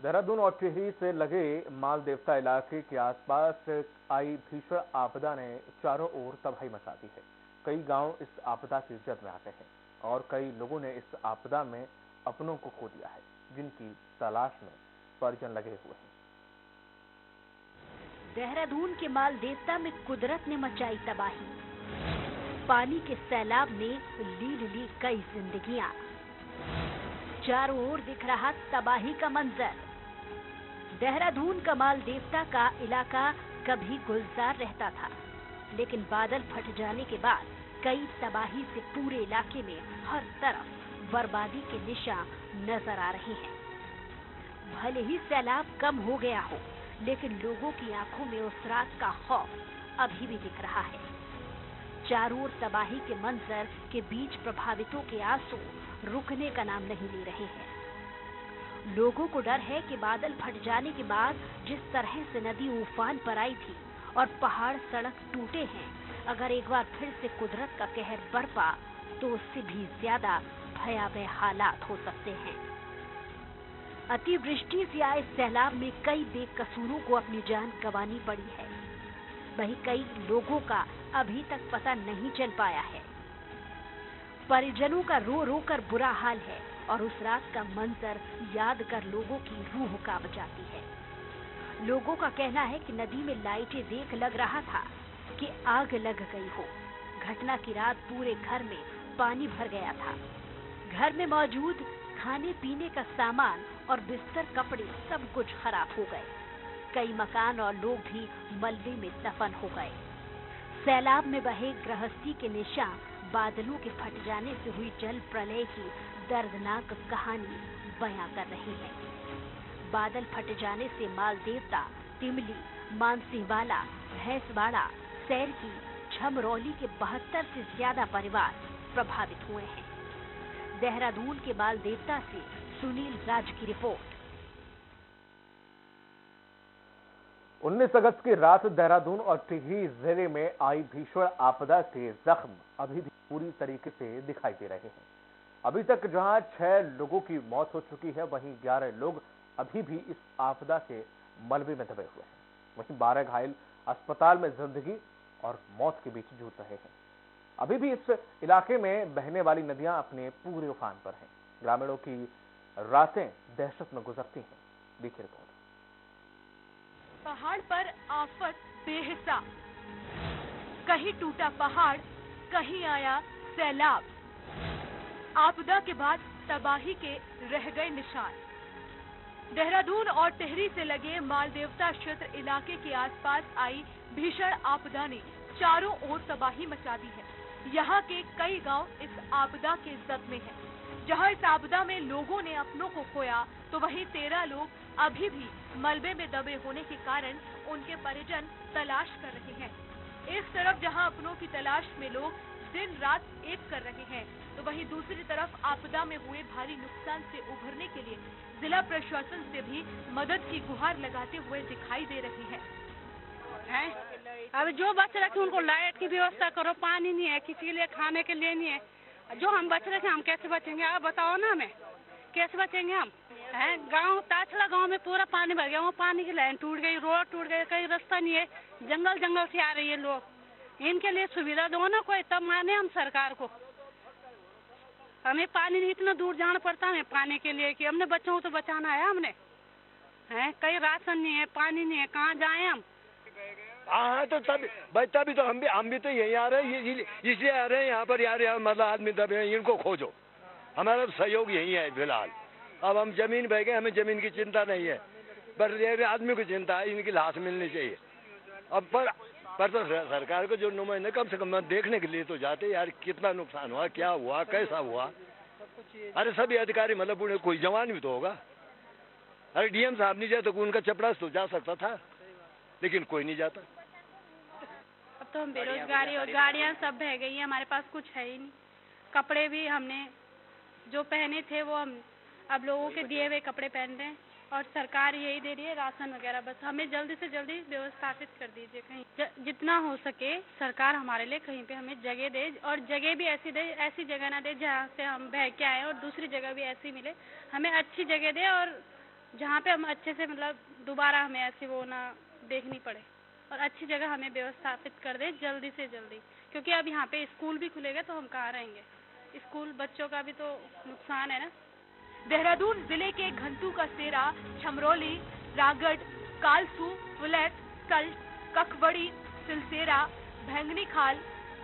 देहरादून और टिहरी से लगे माल देवता इलाके के आसपास आई भीषण आपदा ने चारों ओर तबाही मचा दी है। कई गांव इस आपदा की जद में आ गए हैं और कई लोगों ने इस आपदा में अपनों को खो दिया है, जिनकी तलाश में परिजन लगे हुए हैं। देहरादून के माल देवता में कुदरत ने मचाई तबाही। पानी के सैलाब ने लील ली कई जिंदगियां। चारों ओर दिख रहा तबाही का मंजर। देहरादून का माल देवता का इलाका कभी गुलजार रहता था, लेकिन बादल फट जाने के बाद कई तबाही से पूरे इलाके में हर तरफ बर्बादी के निशान नजर आ रहे हैं। भले ही सैलाब कम हो गया हो, लेकिन लोगों की आंखों में उस रात का खौफ अभी भी दिख रहा है। चारों ओर तबाही के मंजर के बीच प्रभावितों के आंसू रुकने का नाम नहीं ले रहे हैं। लोगों को डर है कि बादल फट जाने के बाद जिस तरह से नदी उफान पर आई थी और पहाड़ सड़क टूटे हैं, अगर एक बार फिर से कुदरत का कहर बरपा तो उससे भी ज्यादा भयावह हालात हो सकते हैं। अतिवृष्टि से आए सैलाब में कई बेकसूरों को अपनी जान गंवानी पड़ी है। वहीं कई लोगों का अभी तक पता नहीं चल पाया है। परिजनों का रो रो कर बुरा हाल है और उस रात का मंजर याद कर लोगों की रूह कांप जाती है। लोगों का कहना है कि नदी में लाइटें देख लग रहा था कि आग लग गई हो। घटना की रात पूरे घर में पानी भर गया था। घर में मौजूद खाने पीने का सामान और बिस्तर कपड़े सब कुछ खराब हो गए। कई मकान और लोग भी मलबे में दफन हो गए। सैलाब में बहे गृहस्थी के निशान बादलों के फट जाने से हुई जल प्रलय की दर्दनाक कहानी बयां कर रहे हैं। बादल फट जाने से माल देवता, तिमली, मानसिंहवाला, भैंसवाड़ा, सैरकी, झमरौली के 72 से ज्यादा परिवार प्रभावित हुए हैं। देहरादून के माल देवता से सुनील राज की रिपोर्ट। 19 अगस्त की रात देहरादून और टिहरी जिले में आई भीषण आपदा के जख्म अभी भी पूरी तरीके से दिखाई दे रहे हैं। अभी तक जहां 6 लोगों की मौत हो चुकी है, वहीं 11 लोग अभी भी इस आपदा के मलबे में दबे हुए हैं। वहीं 12 घायल अस्पताल में जिंदगी और मौत के बीच जूझ रहे हैं। अभी भी इस इलाके में बहने वाली नदियां अपने पूरे उफान पर हैं। ग्रामीणों की रातें दहशत में गुजरती हैं। देखिए रिपोर्ट। पहाड़ पर आफत बेहिसाब, कहीं टूटा पहाड़, कहीं आया सैलाब। आपदा के बाद तबाही के रह गए निशान। देहरादून और टिहरी से लगे मालदेवता क्षेत्र इलाके के आसपास आई भीषण आपदा ने चारों ओर तबाही मचा दी है। यहाँ के कई गांव इस आपदा के जद में हैं। जहां इस आपदा में लोगों ने अपनों को खोया, तो वहीं 13 लोग अभी भी मलबे में दबे होने के कारण उनके परिजन तलाश कर रहे हैं। एक तरफ जहां अपनों की तलाश में लोग दिन रात एक कर रहे हैं, तो वहीं दूसरी तरफ आपदा में हुए भारी नुकसान से उभरने के लिए जिला प्रशासन से भी मदद की गुहार लगाते हुए दिखाई दे रही है। अब जो बच रखे उनको लाइट की व्यवस्था करो, पानी नहीं है, किसी के लिए खाने के लिए नहीं है। जो हम बच रखे हम कैसे बचेंगे? आप बताओ ना, हमें कैसे बचेंगे हम? हैं, गांव ताछड़ा गांव में पूरा पानी भर गया। वहाँ पानी की लाइन टूट गई, रोड टूट गई, कहीं रास्ता नहीं है, जंगल से आ रही है लोग। इनके लिए सुविधा दो ना कोई, तब माने हम सरकार को। हमें पानी नहीं, इतना दूर जाना पड़ता है पानी के लिए कि हमने बच्चों को तो बचाना है हमने। हैं, कहीं राशन नहीं है, पानी नहीं है, कहाँ जाए हम? हाँ, तो तभी तो हम भी तो यही आ रहे हैं, इसलिए आ रहे हैं यहाँ पर यार मतलब आदमी दबे हैं, इनको खोजो। हमारा सहयोग यही है फिलहाल। अब हम जमीन बह गए, हमें जमीन की चिंता नहीं है, पर आदमी की चिंता है, इनकी लाश मिलनी चाहिए। अब पर तो सरकार को जो नुमाइंदे कम से कम देखने के लिए तो जाते यार, कितना नुकसान हुआ, क्या हुआ, कैसा हुआ। अरे सभी अधिकारी मतलब कोई जवान भी तो होगा। अरे डीएम साहब नहीं जाए तो उनका चपरास तो जा सकता था, लेकिन कोई नहीं जाता। अब तो हम बेरोजगारी और गाड़ियाँ सब बह गई है, हमारे पास कुछ है ही नहीं। कपड़े भी हमने जो पहने थे वो हम अब लोगों के दिए हुए कपड़े पहन रहे हैं, और सरकार यही दे रही है राशन वगैरह। बस हमें जल्दी से जल्दी व्यवस्थापित कर दीजिए, कहीं जितना हो सके सरकार हमारे लिए कहीं पे हमें जगह दे, और जगह भी ऐसी दे, ऐसी जगह ना दे जहाँ से हम बह के आए, और दूसरी जगह भी ऐसी मिले, हमें अच्छी जगह दे और जहाँ पे हम अच्छे से मतलब दोबारा हमें ऐसी वो ना देखनी पड़े और अच्छी जगह हमें व्यवस्थापित कर दे जल्दी से जल्दी, क्योंकि अब यहाँ पे स्कूल भी खुलेगा तो हम कहाँ रहेंगे, स्कूल बच्चों का भी तो नुकसान है ना। देहरादून जिले के घंटू का सेरा, छमरौली, रागड़, कालसू, फुलैत, कल्ट, कखवड़ी, सिलसेरा, भैंगनी खाल,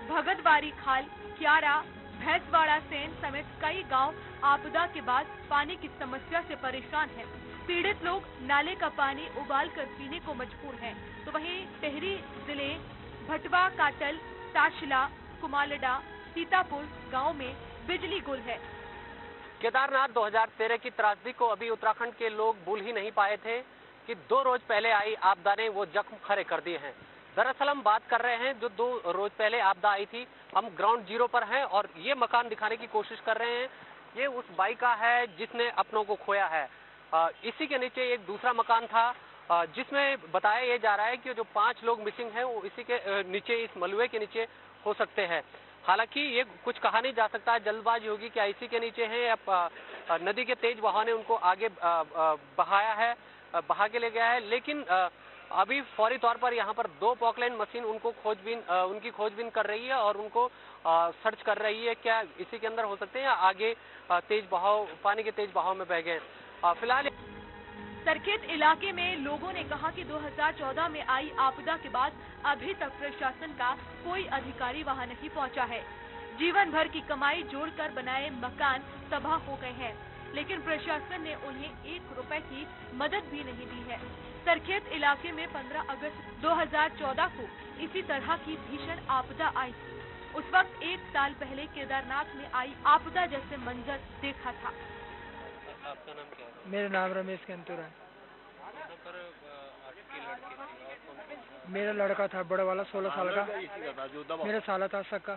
भगतबारी खाल, क्यारा, भैंसवाड़ा सेन समेत कई गांव आपदा के बाद पानी की समस्या से परेशान हैं। पीड़ित लोग नाले का पानी उबाल कर पीने को मजबूर हैं। तो वहीं टिहरी जिले भटवा, काटल, ताशला, कुमालडा, सीतापुर गांव में बिजली गुल है। केदारनाथ 2013 की त्रासदी को अभी उत्तराखंड के लोग भूल ही नहीं पाए थे कि 2 रोज पहले आई आपदा ने वो जख्म खड़े कर दिए हैं। दरअसल हम बात कर रहे हैं जो 2 रोज पहले आपदा आई थी। हम ग्राउंड जीरो पर हैं और ये मकान दिखाने की कोशिश कर रहे हैं। ये उस बाई का है जिसने अपनों को खोया है। इसी के नीचे एक दूसरा मकान था जिसमें बताया ये जा रहा है कि जो 5 लोग मिसिंग हैं वो इसी के नीचे, इस मलबे के नीचे हो सकते हैं। हालांकि ये कुछ कहा नहीं जा सकता, जल्दबाजी होगी क्या इसी के नीचे है या नदी के तेज बहाव ने उनको आगे बहाया है, बहा के ले गया है। लेकिन अभी फौरी तौर पर यहाँ पर 2 पॉकलाइन मशीन उनकी खोजबीन कर रही है और उनको सर्च कर रही है क्या इसी के अंदर हो सकते हैं या आगे तेज बहाव, पानी के तेज बहाव में बह गए। फिलहाल सरखेत इलाके में लोगों ने कहा कि 2014 में आई आपदा के बाद अभी तक प्रशासन का कोई अधिकारी वहां नहीं पहुंचा है। जीवन भर की कमाई जोड़कर बनाए मकान तबाह हो गए हैं, लेकिन प्रशासन ने उन्हें 1 रुपए की मदद भी नहीं दी है। सरखेत इलाके में 15 अगस्त 2014 को इसी तरह की भीषण आपदा आई थी। उस वक्त 1 साल पहले केदारनाथ में आई आपदा जैसे मंजर देखा था। आपका नाम क्या है? मेरा नाम रमेश कंतुर है। मेरा लड़का था बड़ा वाला 16 साल का, मेरा साला था सक्का,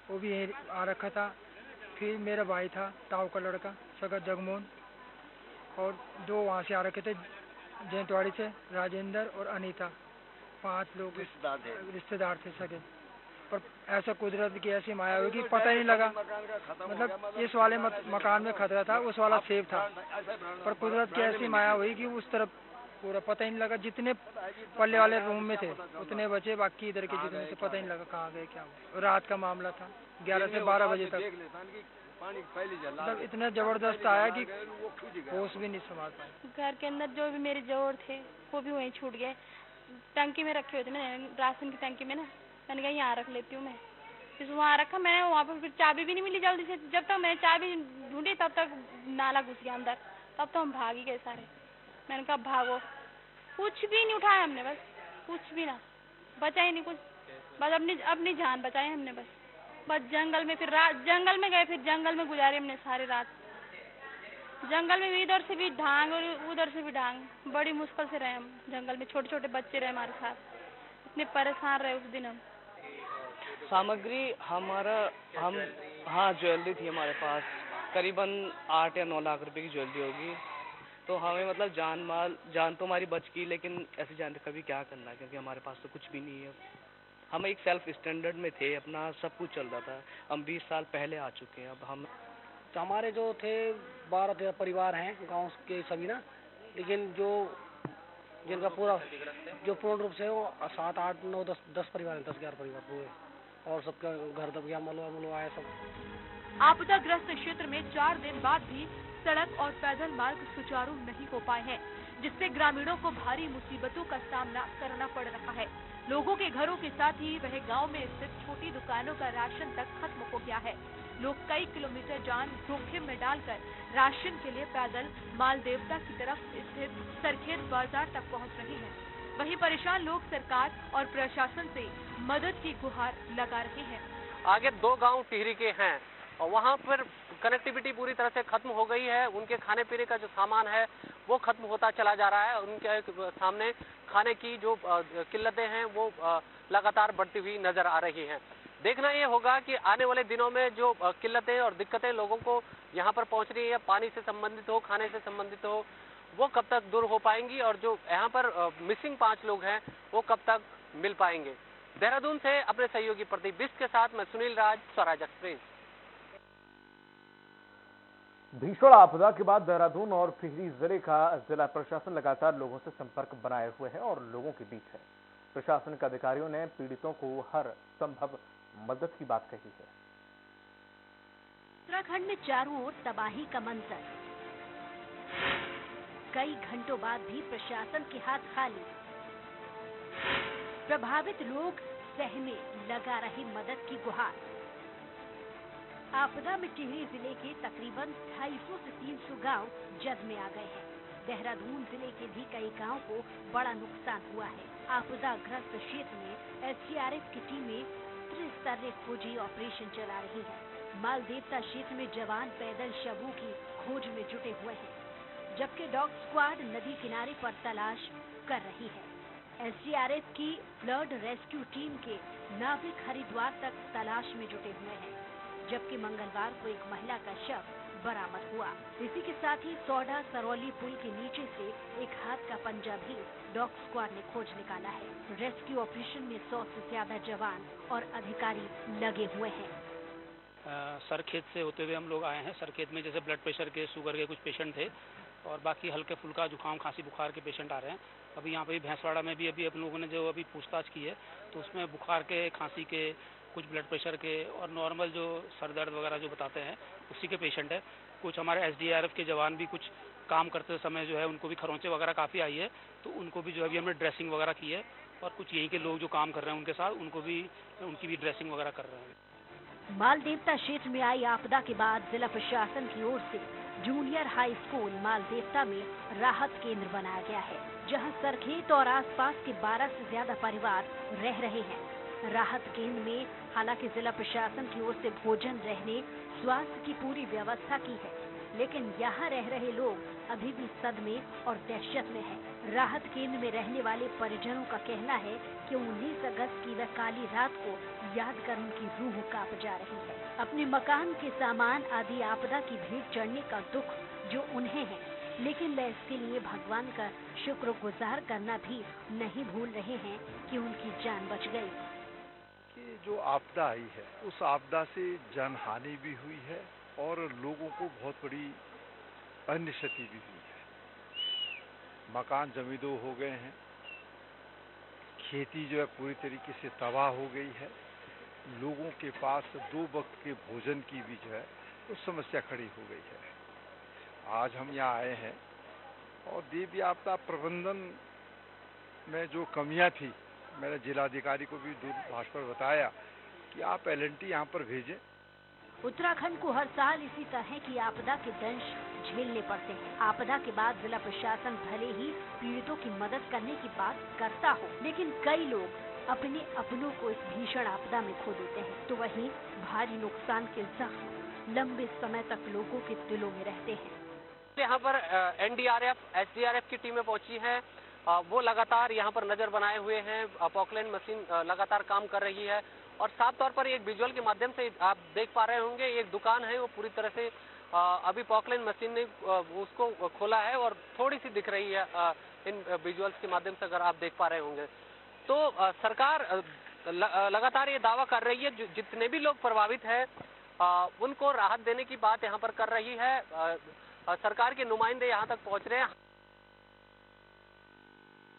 वो भी यहीं आ रखा था। फिर मेरा भाई था ताऊ का लड़का सक्का जगमोहन, और 2 वहाँ से आ रखे थे जैंतवाड़ी से, राजेंद्र और अनीता। 5 लोग रिश्तेदार थे सके। पर ऐसा कुदरत की ऐसी माया हुई कि पता ही नहीं लगा। मतलब इस वाले मकान में खतरा था, उस वाला सेफ था, पर कुदरत की ऐसी माया हुई कि उस तरफ पूरा पता ही नहीं लगा। जितने पल्ले वाले रूम में थे उतने बचे, बाकी इधर के जितने थे पता ही नहीं लगा कहाँ गए क्या हुआ। रात का मामला था, 11 से 12 बजे तक। मतलब इतना जबरदस्त आया कि होश भी नहीं संभाल पाए। घर के अंदर जो भी मेरे जोड़ थे वो भी वहीं छूट गए। टंकी में रखे हुए थे ना, राशन की टंकी में ना, मैंने कहा यहाँ रख लेती हूँ मैं। फिर वहाँ रखा मैंने, वहाँ पर फिर चाबी भी नहीं मिली जल्दी से। जब तक मैंने चाबी ढूंढी तब तक नाला घुस गया अंदर, तब तो हम भाग ही गए सारे। मैंने कहा भागो, कुछ भी नहीं उठाया हमने, बस कुछ भी ना बचा ही नहीं कुछ, बस अपनी जान बचाई हमने बस जंगल में। फिर जंगल में गए, फिर जंगल में गुजारी हमने सारी रात। जंगल में भी इधर से भी ढांग और उधर से भी ढांग, बड़ी मुश्किल से रहे हम जंगल में। छोटे छोटे बच्चे रहे हमारे साथ, इतने परेशान रहे उस दिन हम। सामग्री हाँ ज्वेलरी थी हमारे पास, करीबन 8 या 9 लाख रुपए की ज्वेलरी होगी। तो हमें मतलब जान तो हमारी बच गई, लेकिन ऐसे जानते कभी क्या करना, क्योंकि हमारे पास तो कुछ भी नहीं है। हम एक सेल्फ स्टैंडर्ड में थे, अपना सब कुछ चल रहा था। हम 20 साल पहले आ चुके हैं। अब हम हमारे जो थे 12-13 परिवार हैं गांव के सभी ना, लेकिन जिनका पूरा जो पूर्ण रूप से वो 7, 8, 9, 10 परिवार हैं, 10-11 परिवार पूरे, और सबका घर दब गया, मलबा आया सब। आपदाग्रस्त क्षेत्र में 4 दिन बाद भी सड़क और पैदल मार्ग सुचारू नहीं हो पाए हैं, जिससे ग्रामीणों को भारी मुसीबतों का सामना करना पड़ रहा है। लोगों के घरों के साथ ही वह गांव में स्थित छोटी दुकानों का राशन तक खत्म हो गया है। लोग कई किलोमीटर जान जोखिम में डालकर राशन के लिए पैदल माल देवता की तरफ स्थित सरखेत बाजार तक पहुंच रहे हैं। वहीं परेशान लोग सरकार और प्रशासन से मदद की गुहार लगा रहे हैं। आगे 2 गांव टिहरी के हैं और वहां पर कनेक्टिविटी पूरी तरह से खत्म हो गई है। उनके खाने पीने का जो सामान है वो खत्म होता चला जा रहा है। उनके सामने खाने की जो किल्लतें हैं वो लगातार बढ़ती हुई नजर आ रही हैं। देखना ये होगा कि आने वाले दिनों में जो किल्लतें और दिक्कतें लोगों को यहाँ पर पहुँच रही है, पानी से संबंधित हो, खाने से संबंधित हो, वो कब तक दूर हो पाएंगी और जो यहाँ पर मिसिंग 5 लोग हैं वो कब तक मिल पाएंगे। देहरादून से अपने सहयोगी प्रदीप बिष्ट के साथ मैं सुनील राज, स्वराज एक्सप्रेस। भीषण आपदा के बाद देहरादून और टिहरी जिले का जिला प्रशासन लगातार लोगों से संपर्क बनाए हुए है और लोगों के बीच है। प्रशासन के अधिकारियों ने पीड़ितों को हर संभव मदद की बात कही है। उत्तराखंड में चारों ओर तबाही का मंजर, कई घंटों बाद भी प्रशासन के हाथ खाली। प्रभावित लोग सहमे लगा रहे मदद की गुहार। आपदा में टिहरी जिले के तकरीबन 250 से 300 गांव जद में आ गए हैं। देहरादून जिले के भी कई गांव को बड़ा नुकसान हुआ है। आपदाग्रस्त क्षेत्र में एसडीआरएफ की टीमें त्रिस्तरीय खोजी ऑपरेशन चला रही है। मालदेवता क्षेत्र में जवान पैदल शवों की खोज में जुटे हुए हैं, जबकि डॉग स्क्वाड नदी किनारे पर तलाश कर रही है। एसडीआरएफ की फ्लड रेस्क्यू टीम के नाविक हरिद्वार तक तलाश में जुटे हुए हैं, जबकि मंगलवार को एक महिला का शव बरामद हुआ। इसी के साथ ही सौडा सरौली पुल के नीचे से एक हाथ का पंजा भी डॉग स्क्वाड ने खोज निकाला है। रेस्क्यू ऑपरेशन में 100 से ज्यादा जवान और अधिकारी लगे हुए हैं। सरखेत से होते हुए हम लोग आए हैं। सरखेत में जैसे ब्लड प्रेशर के, शुगर के कुछ पेशेंट थे और बाकी हल्के फुल्का जुकाम, खांसी, बुखार के पेशेंट आ रहे हैं। अभी यहाँ पे भैंसवाड़ा में भी अभी हम लोगों ने जो अभी पूछताछ की है तो उसमें बुखार के, खांसी के, कुछ ब्लड प्रेशर के और नॉर्मल जो सर दर्द वगैरह जो बताते हैं उसी के पेशेंट है। कुछ हमारे एसडीआरएफ के जवान भी कुछ काम करते समय जो है उनको भी खरोंचे वगैरह काफ़ी आई है, तो उनको भी जो अभी हमने ड्रेसिंग वगैरह की है और कुछ यहीं के लोग जो काम कर रहे हैं उनके साथ उनकी भी ड्रेसिंग वगैरह कर रहे हैं। मालदेवता क्षेत्र में आई आपदा के बाद जिला प्रशासन की ओर से जूनियर हाई स्कूल मालदेवता में राहत केंद्र बनाया गया है, जहां सरखेत और आसपास के 12 से ज्यादा परिवार रह रहे हैं। राहत केंद्र में हालांकि जिला प्रशासन की ओर से भोजन, रहने, स्वास्थ्य की पूरी व्यवस्था की है, लेकिन यहाँ रह रहे लोग अभी भी सदमे और दहशत में हैं। राहत केंद्र में रहने वाले परिजनों का कहना है कि 19 अगस्त की वह काली रात को याद कर उनकी रूह कांप जा रही है। अपने मकान के सामान आदि आपदा की भेंट चढ़ने का दुख जो उन्हें है, लेकिन वे इसके लिए भगवान का शुक्रगुजार करना भी नहीं भूल रहे हैं कि उनकी जान बच गई। कि जो आपदा आई है उस आपदा से जान हानि भी हुई है और लोगों को बहुत बड़ी अन्य क्षति भी हुई है। मकान जमींदोज हो गए हैं, खेती जो है पूरी तरीके से तबाह हो गई है। लोगों के पास 2 वक्त के भोजन की भी जो है वो समस्या खड़ी हो गई है। आज हम यहाँ आए हैं और देवी आपदा प्रबंधन में जो कमियां थी, मैंने जिलाधिकारी को भी दूरभाष पर बताया कि आप LNT यहाँ पर भेजें। उत्तराखंड को हर साल इसी तरह की आपदा के दंश झेलने पड़ते हैं। आपदा के बाद जिला प्रशासन भले ही पीड़ितों की मदद करने की बात करता हो, लेकिन कई लोग अपने अपनों को इस भीषण आपदा में खो देते हैं, तो वहीं भारी नुकसान के जख्म लंबे समय तक लोगों के दिलों में रहते हैं। यहाँ पर NDRF, SDRF की टीमें पहुंची हैं। वो लगातार यहाँ पर नजर बनाए हुए हैं। पॉकलैंड मशीन लगातार काम कर रही है और साफ तौर पर एक विजुअल के माध्यम से आप देख पा रहे होंगे, एक दुकान है वो पूरी तरह से अभी पॉकलैंड मशीन ने उसको खोला है और थोड़ी सी दिख रही है इन विजुअल्स के माध्यम से, अगर आप देख पा रहे होंगे। तो सरकार लगातार ये दावा कर रही है जितने भी लोग प्रभावित हैं उनको राहत देने की बात यहाँ पर कर रही है। सरकार के नुमाइंदे यहाँ तक पहुँच रहे हैं।